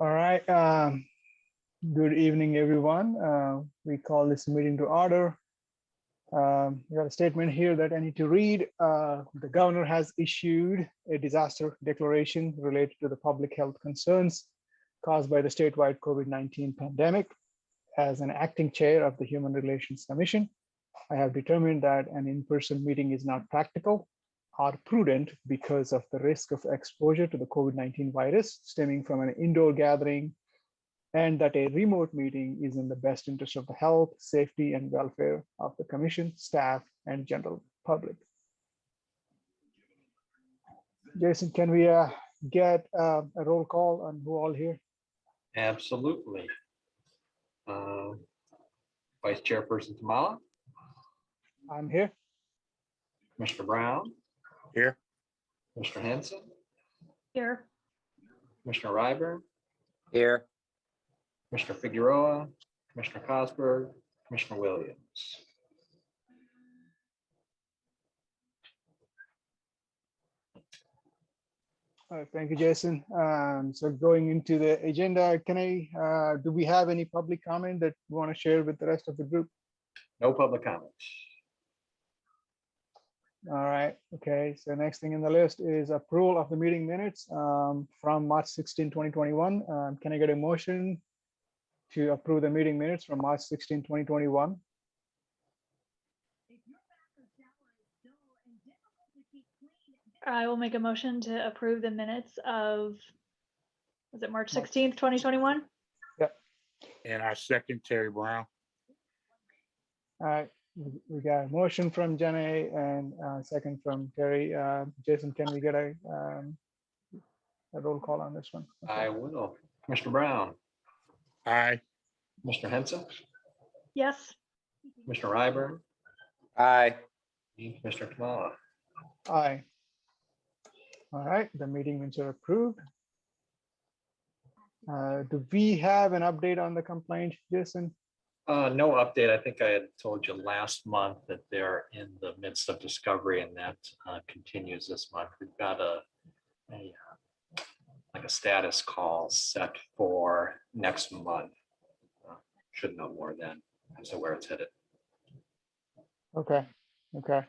All right. Good evening, everyone. We call this meeting to order. We got a statement here that I need to read. The governor has issued a disaster declaration related to the public health concerns caused by the statewide COVID-19 pandemic. As an acting chair of the Human Relations Commission, I have determined that an in-person meeting is not practical or prudent because of the risk of exposure to the COVID-19 virus stemming from an indoor gathering, and that a remote meeting is in the best interest of the health, safety, and welfare of the commission, staff, and general public. Jason, can we get a roll call on who all here? Absolutely. Vice Chairperson Tamala, I'm here. Commissioner Brown, Here. Commissioner Henson, Here. Commissioner Ryburn, Here. Commissioner Figueroa, Commissioner Cosberg, Commissioner Williams. All right, thank you, Jason. So going into the agenda, do we have any public comment that you want to share with the rest of the group? No public comments. All right, okay, so next thing in the list is approval of the meeting minutes from March 16, 2021. Can I get a motion to approve the meeting minutes from March 16, 2021? I will make a motion to approve the minutes of, was it March 16th, 2021? And I second Terry Brown. All right, we got a motion from Jenny and a second from Terry. Jason, can we get a roll call on this one? I will. Commissioner Brown, Aye. Commissioner Henson, Yes. Commissioner Ryburn, Aye. and Commissioner Tamala. Aye. All right, the meeting minutes are approved. Do we have an update on the complaint, Jason? No update. I think I had told you last month that they're in the midst of discovery, and that continues this month. We've got like a status call set for next month. Should know more then as to where it's headed. Okay, okay.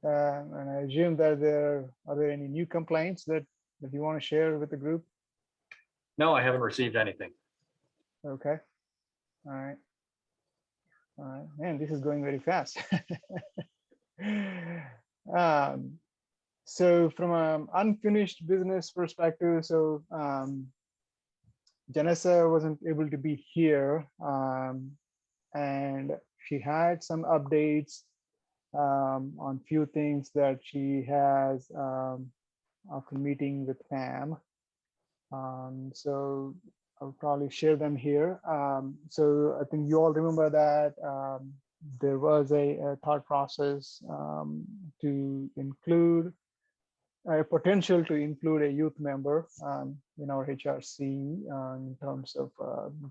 And I assume that are there any new complaints that you want to share with the group? No, I haven't received anything. Okay. All right. All right. Man, this is going very fast. So from an unfinished business perspective, so Janessa wasn't able to be here, and she had some updates on few things that she has after meeting with Pam. So I'll probably share them here. So I think you all remember that there was a thought process to include a potential to include a youth member in our HRC in terms of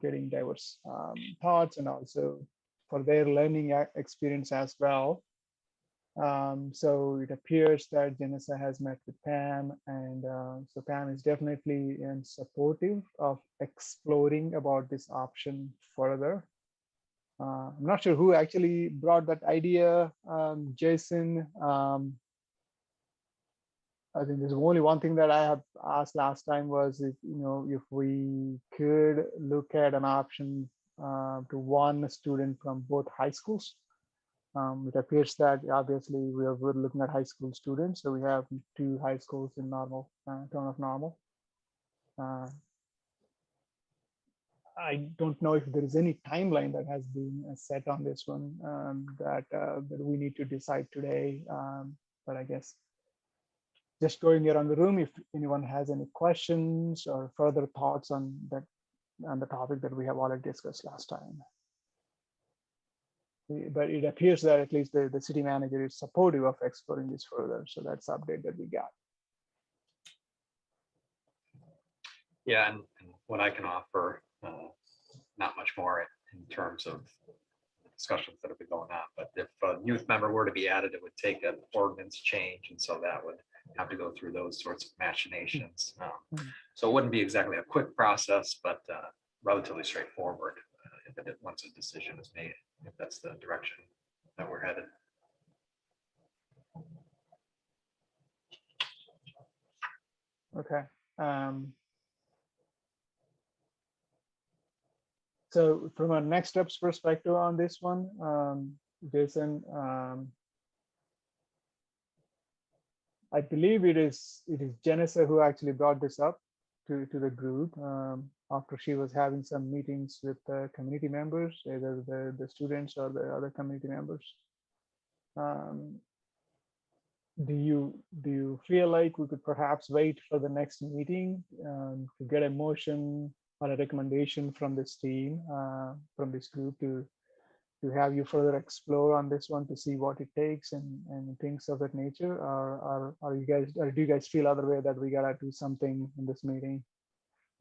getting diverse thoughts and also for their learning experience as well. So it appears that Janessa has met with Pam, and so Pam is definitely supportive of exploring about this option further. I'm not sure who actually brought that idea, Jason. I think there's only one thing that I have asked last time was if we could look at an option to one student from both high schools. It appears that obviously we're looking at high school students, so we have two high schools in Normal, town of Normal. I don't know if there is any timeline that has been set on this one that we need to decide today, but I guess just going around the room, if anyone has any questions or further thoughts on that, on the topic that we have already discussed last time. But it appears that at least the city manager is supportive of exploring this further. So that's the update that we got. Yeah, and what I can offer, not much more in terms of discussions that have been going on, but if a youth member were to be added, it would take an ordinance change, and so that would have to go through those sorts of machinations. Mhm. So it wouldn't be exactly a quick process, but relatively straightforward once a decision is made, if that's the direction that we're headed. Okay. So from a next steps perspective on this one, Jason, I believe it is Jennifer who actually brought this up to the group after she was having some meetings with the community members, either the students or the other community members. Do you feel like we could perhaps wait for the next meeting to get a motion or a recommendation from this team, from this group to have you further explore on this one to see what it takes and things of that nature? Or do you guys feel other way that we gotta do something in this meeting?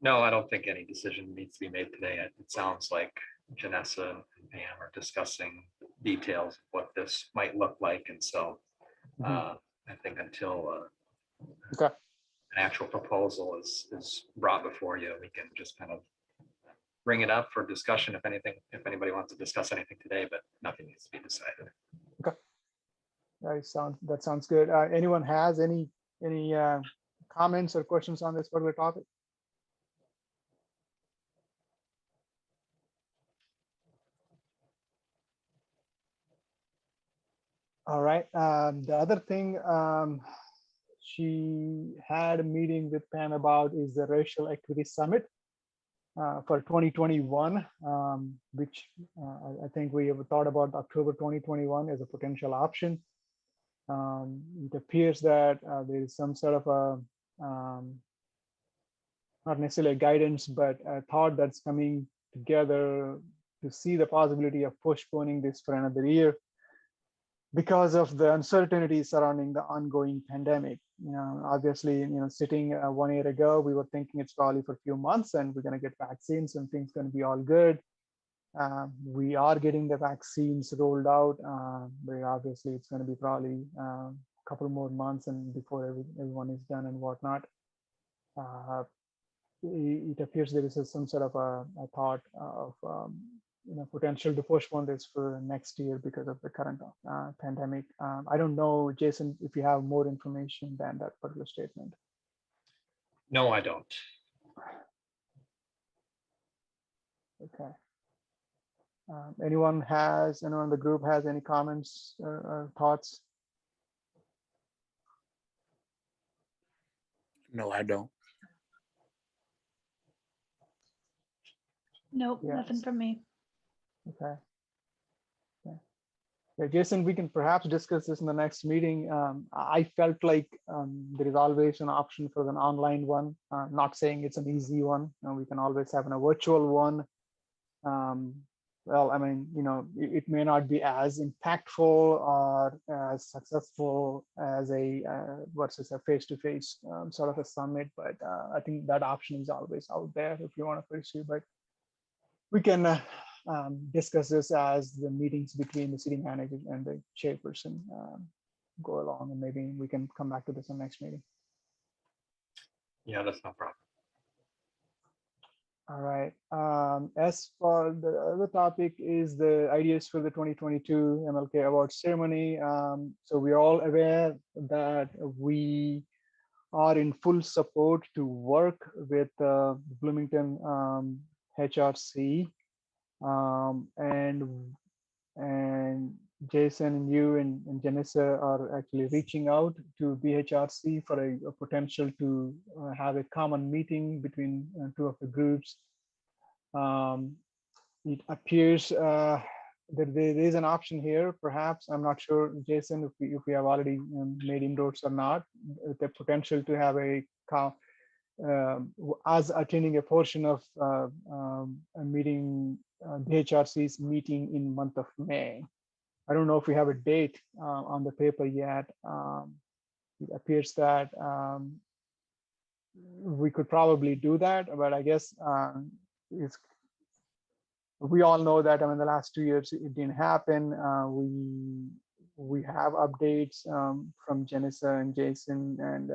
No, I don't think any decision needs to be made today. It sounds like Janessa and Pam are discussing details of what this might look like. And so I think until Okay. an actual proposal is brought before you, we can just kind of bring it up for discussion if anybody wants to discuss anything today, but nothing needs to be decided. That sounds good. Anyone has any comments or questions on this particular topic? All right. The other thing she had a meeting with Pam about is the Racial Equity Summit for 2021, which I think we have thought about October 2021 as a potential option. It appears that there is some sort of a, not necessarily a guidance, but a thought that's coming together to see the possibility of postponing this for another year because of the uncertainty surrounding the ongoing pandemic. Obviously, sitting 1 year ago, we were thinking it's probably for a few months and we're going to get vaccines and things going to be all good. We are getting the vaccines rolled out, but obviously it's going to be probably a couple more months and before everyone is done and whatnot. It appears there is some sort of a thought of potential to postpone this for next year because of the current pandemic. I don't know, Jason, if you have more information than that particular statement. No, I don't. Okay. Anyone in the group has any comments or thoughts? No, I don't. Nope, Yes. nothing from me. Okay. Yeah, Jason, we can perhaps discuss this in the next meeting. I felt like there is always an option for an online one. Not saying it's an easy one. We can always have a virtual one. Well, I mean, it may not be as impactful or as successful as versus a face-to-face sort of a summit, but I think that option is always out there if you want to pursue. But we can discuss this as the meetings between the city manager and the chairperson go along, and maybe we can come back to this in the next meeting. Yeah, that's no problem. All right. As for the other topic is the ideas for the 2022 MLK Awards ceremony. So we are all aware that we are in full support to work with Bloomington HRC. And Jason and you and Janessa are actually reaching out to BHRC for a potential to have a common meeting between two of the groups. It appears that there is an option here. Perhaps, I'm not sure, Jason, if we have already made inroads or not, the potential to have as attending a portion of a meeting, BHRC's meeting in month of May. I don't know if we have a date on the paper yet. It appears that we could probably do that, but I guess we all know that the last 2 years it didn't happen. we have updates from Janessa and Jason, and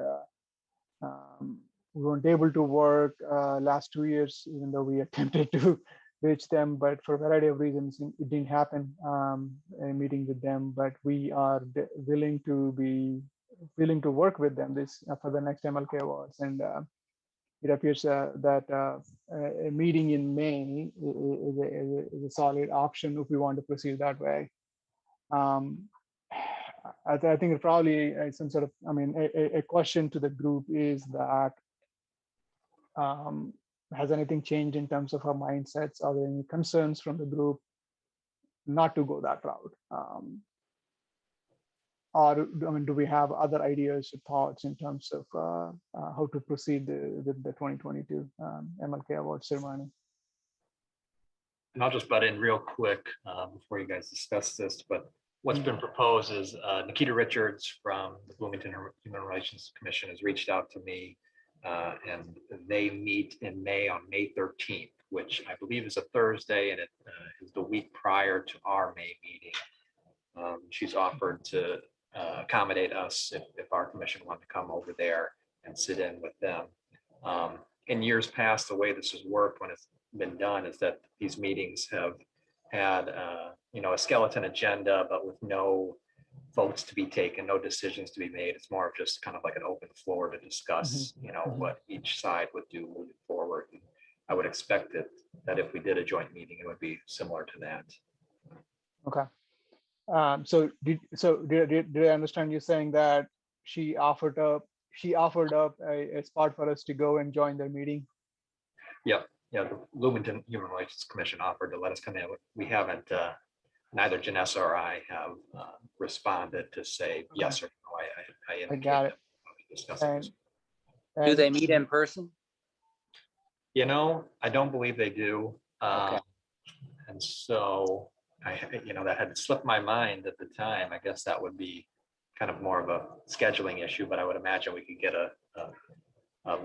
we weren't able to work last 2 years, even though we attempted to reach them, but for a variety of reasons, it didn't happen, a meeting with them, but we are willing to work with them this for the next MLK Awards. And it appears that a meeting in May is a solid option if we want to proceed that way. I think probably some sort of, a question to the group is that, has anything changed in terms of our mindsets? Are there any concerns from the group not to go that route? Or do we have other ideas or thoughts in terms of how to proceed with the 2022 MLK Award ceremony? And I'll just butt in real quick before you guys discuss this, but what's been proposed is Nikita Richards from the Bloomington Human Relations Commission has reached out to me, and they meet in May on May 13th, which I believe is a Thursday, and it is the week prior to our May meeting. She's offered to accommodate us if our commission wanted to come over there and sit in with them. In years past, the way this has worked when it's been done is that these meetings have had a skeleton agenda, but with no votes to be taken, no decisions to be made. It's more of just kind of like an open floor to discuss, what each side would do moving forward. And I would expect that if we did a joint meeting, it would be similar to that. Okay. So did I understand you saying that she offered up a spot for us to go and join their meeting? Yeah, the Bloomington Human Relations Commission offered to let us come in. We haven't, neither Janessa or I have responded to say yes or no. I got it. Discussing Do they meet in person? I don't believe they do. Okay. And so that had slipped my mind at the time. I guess that would be kind of more of a scheduling issue, but I would imagine we could get a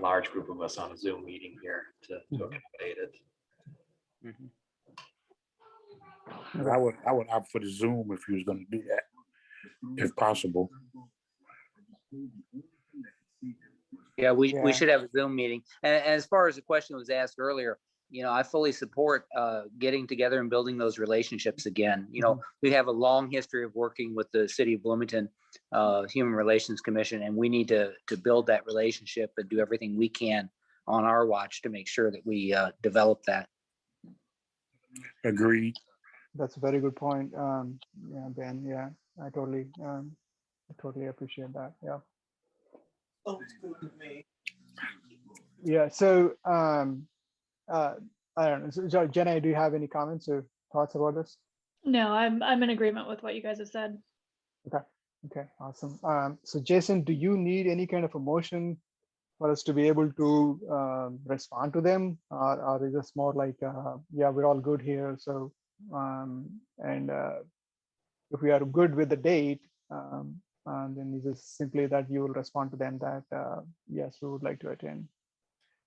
large group of us on a Zoom meeting here to accommodate it. I would opt for the Zoom if you was going to do that, if possible. Yeah, we should have a Zoom meeting. And as far as the question was asked earlier, I fully support getting together and building those relationships again. We have a long history of working with the City of Bloomington Human Relations Commission, and we need to build that relationship and do everything we can on our watch to make sure that we develop that. Agreed. That's a very good point. Yeah, Ben. Yeah, I totally appreciate that. Yeah. Yeah. So, I don't know. So, Jenna, do you have any comments or thoughts about this? No, I'm in agreement with what you guys have said. Okay, awesome. So, Jason, do you need any kind of a motion for us to be able to respond to them, or is this more like, yeah, we're all good here? So, and if we are good with the date, then is this simply that you will respond to them that yes, we would like to attend?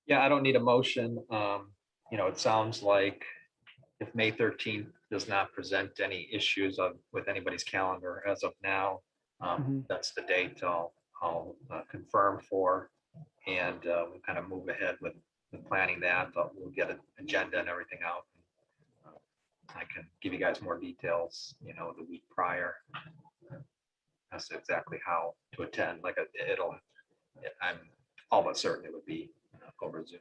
Yeah, I don't need a motion. It sounds like if May 13th does not present any issues with anybody's calendar as of now, that's the date I'll confirm for, and we'll kind of move ahead with planning that, but we'll get an agenda and everything out. I can give you guys more details, the week prior as to exactly how to attend. I'm all but certain it would be over Zoom.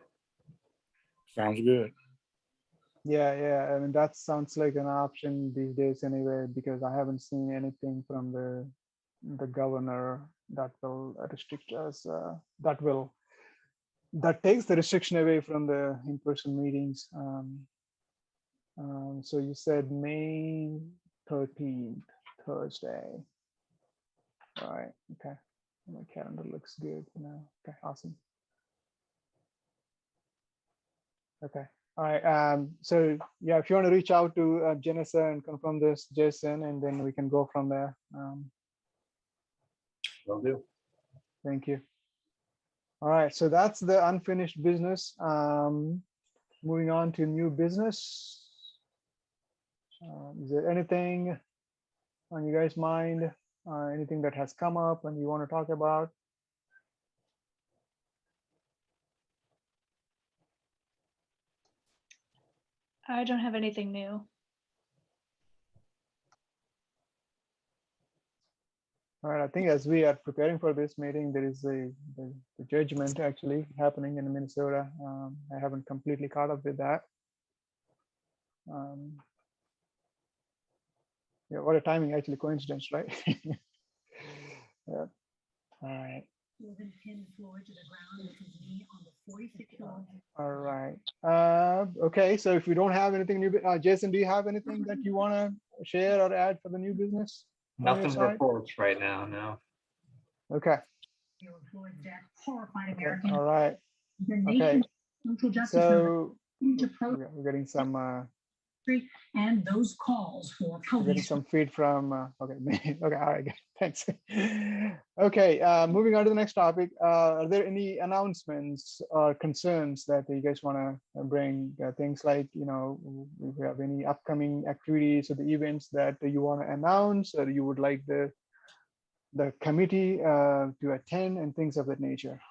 Sounds good. Yeah. I mean, that sounds like an option these days anyway, because I haven't seen anything from the governor that will restrict us. That takes the restriction away from the in-person meetings. So you said May 13th, Thursday. All right. Okay. My calendar looks good now. Okay. Awesome. Okay. All right. So yeah, if you want to reach out to Janessa and confirm this, Jason, and then we can go from there. Will do. Thank you. All right. So that's the unfinished business. Moving on to new business. Is there anything on you guys' mind anything that has come up and you want to talk about? I don't have anything new. All right, I think as we are preparing for this meeting, there is the judgment actually happening in Minnesota. I haven't completely caught up with that. Yeah, what a timing, actually coincidence, right? Yeah. All right. All right. Okay, so if we don't have anything new, Jason, do you have anything that you want to share or add for the new business? on your Nothing side? reports right now, no. Okay. All right. Okay. So we're getting some and those calls for getting police. some feed from okay. Okay, all right, thanks. Okay, moving on to the next topic. Are there any announcements or concerns that you guys want to bring? Things like, you know, if you have any upcoming activities or the events that you want to announce, or you would like the committee to attend, and things of that nature.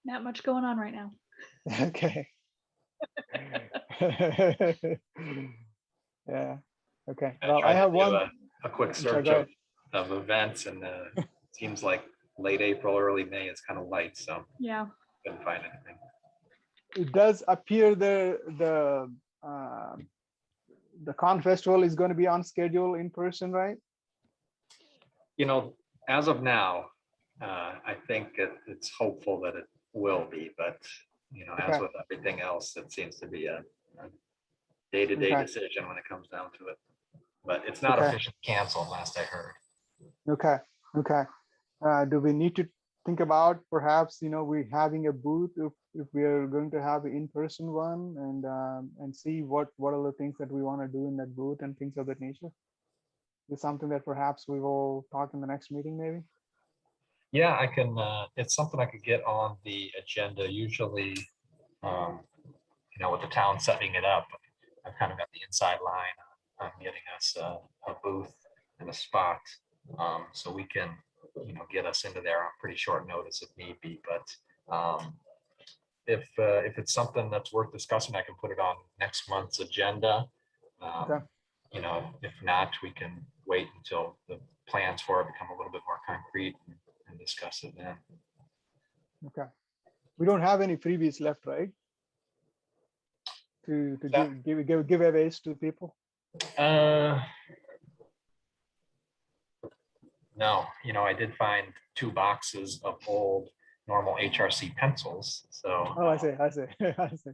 Not much going on right now. Okay. Yeah. Okay. Well, I tried to have do one. A quick Sorry, search go of events, and seems like late April, early May is kind of light, so Yeah. couldn't find anything. It does appear the con festival is going to be on schedule in person, right? You know, as of now, I think it's hopeful that it will be, but you know, as Okay. with everything else, it seems to be a day-to-day Okay. decision when it comes down to it. But it's not Okay. officially canceled, last I heard. Okay. Okay. Do we need to think about perhaps, you know, we having a booth if we are going to have an in-person one, and see what are the things that we want to do in that booth and things of that nature? Is something that perhaps we will talk in the next meeting, maybe? Yeah, I can, it's something I could get on the agenda. Usually, you know, with the town setting it up, I've kind of got the inside line on getting us a booth and a spot. So we can, you know, get us into there on pretty short notice if need be. But if it's something that's worth discussing, I can put it on next month's agenda. Okay. You know, if not, we can wait until the plans for it become a little bit more concrete and discuss it then. Okay. We don't have any freebies left, right? To give giveaways to people. No, you know, I did find 2 boxes of old normal HRC pencils. So Oh, I see. I see. I see.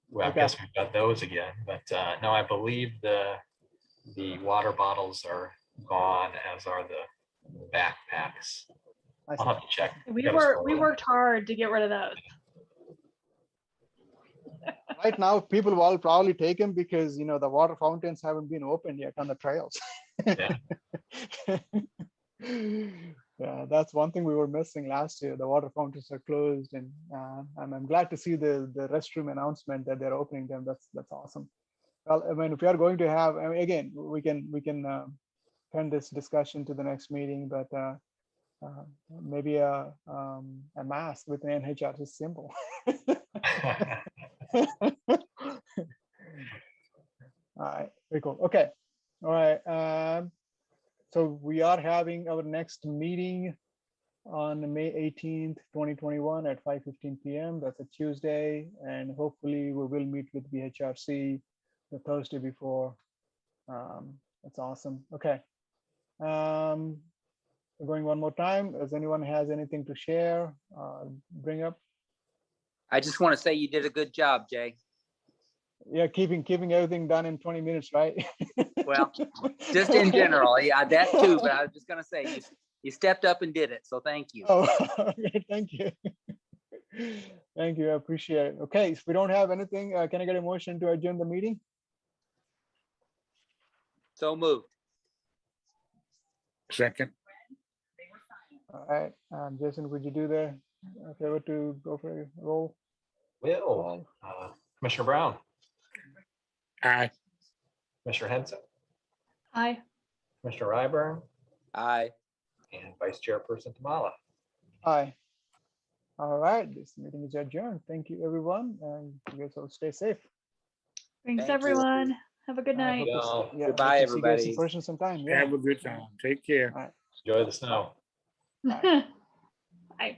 well, I Okay. guess we've got those again. But no, I believe the water bottles are gone, as are the backpacks. I I'll see. have to check. We Gotta scroll down. worked hard to get rid of those. Right now, people will probably take them because, you know, the water fountains haven't been opened yet on the trails. Yeah. Yeah, that's one thing we were missing last year. The water fountains are closed, and I'm glad to see the restroom announcement that they're opening them. That's awesome. Well, I mean, if we are going to have, I mean, again, we can turn this discussion to the next meeting, but maybe a mask with an NHRC symbol. All right, very cool. Okay, all right. So we are having our next meeting on May 18th, 2021 at 5:15 p.m. That's a Tuesday, and hopefully we will meet with the HRC the Thursday before. That's awesome. Okay. We're going one more time. Does anyone has anything to share, bring up? I just want to say you did a good job, Jay. Yeah, keeping everything done in 20 minutes, right? Well, just in general, yeah, that too. But I was just gonna say you stepped up and did it, so thank you. Oh, okay, thank you. Thank you, I appreciate it. Okay, if we don't have anything, can I get a motion to adjourn the meeting? So moved. Second, All right, Jason, would you do the favor to go for a roll? Will, Commissioner Brown, aye. Commissioner Henson, Aye. Commissioner Ryburn, Aye. and Vice Chairperson Tamala. Aye. All right, this meeting is adjourned. Thank you, everyone, and you guys all stay safe. Thanks, Thank you. everyone. Have a good I night. hope to Go. yeah, Goodbye, hope to see you guys in everybody. person sometime. Yeah. Have a good time. Take care. Enjoy the snow. Bye.